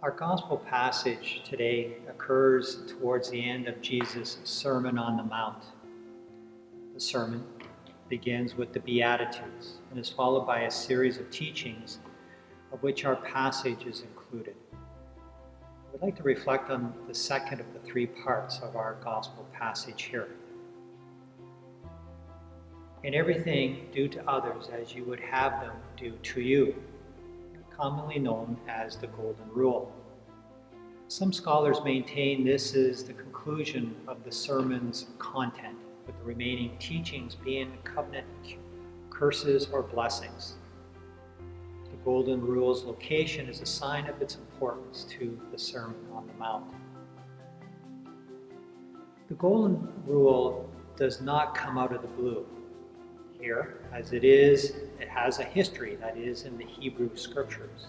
Our gospel passage today occurs towards the end of Jesus' Sermon on the Mount. The sermon begins with the Beatitudes and is followed by a series of teachings of which our passage is included. I would like to reflect on the second of the three parts of our gospel passage here. In everything, do to others as you would have them do to you, commonly known as the Golden Rule. Some scholars maintain this is the conclusion of the sermon's content, with the remaining teachings being covenant curses or blessings. The Golden Rule's location is a sign of its importance to the Sermon on the Mount. The Golden Rule does not come out of the blue. Here, as it has a history that is in the Hebrew Scriptures.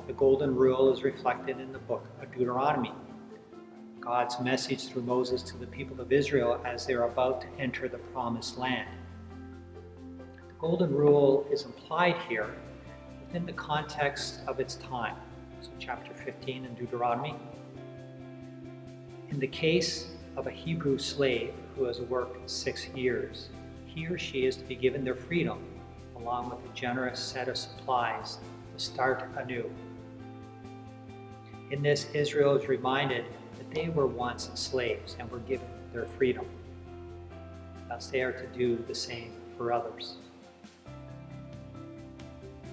The Golden Rule is reflected in the book of Deuteronomy, God's message through Moses to the people of Israel as they're about to enter the Promised Land. The Golden Rule is implied here within the context of its time. So chapter 15 in Deuteronomy. In the case of a Hebrew slave who has worked 6 years, he or she is to be given their freedom, along with a generous set of supplies to start anew. In this, Israel is reminded that they were once slaves and were given their freedom. Thus, they are to do the same for others.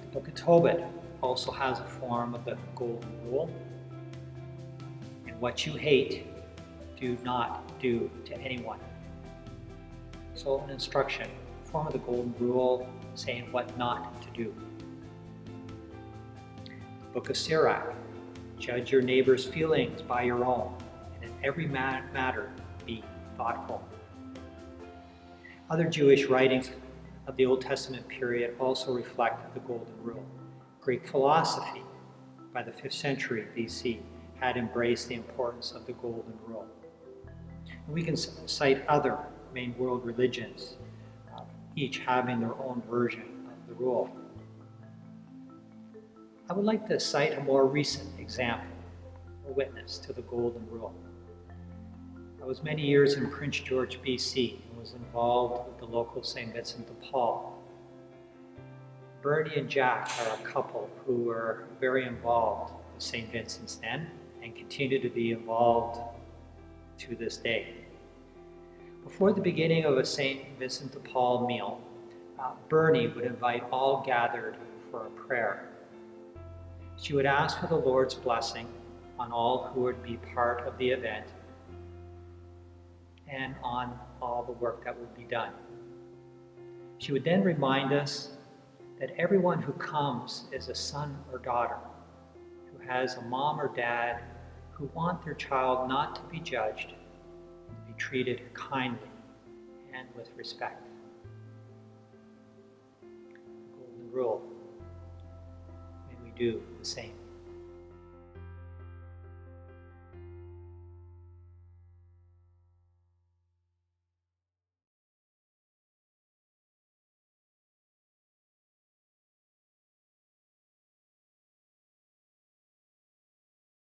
The book of Tobit also has a form of the Golden Rule. And what you hate, do not do to anyone. So an instruction, a form of the Golden Rule, saying what not to do. The book of Sirach, judge your neighbor's feelings by your own, and in every matter be thoughtful. Other Jewish writings of the Old Testament period also reflect the Golden Rule. Greek philosophy by the 5th century BC had embraced the importance of the Golden Rule. And we can cite other main world religions, each having their own version of the rule. I would like to cite a more recent example, a witness to the Golden Rule. I was many years in Prince George, BC, and was involved with the local St. Vincent de Paul. Bernie and Jack are a couple who were very involved with St. Vincent's then and continue to be involved to this day. Before the beginning of a St. Vincent de Paul meal, Bernie would invite all gathered for a prayer. She would ask for the Lord's blessing on all who would be part of the event and on all the work that would be done. She would then remind us that everyone who comes is a son or daughter who has a mom or dad who want their child not to be judged, to be treated kindly and with respect. The Golden Rule. May we do the same.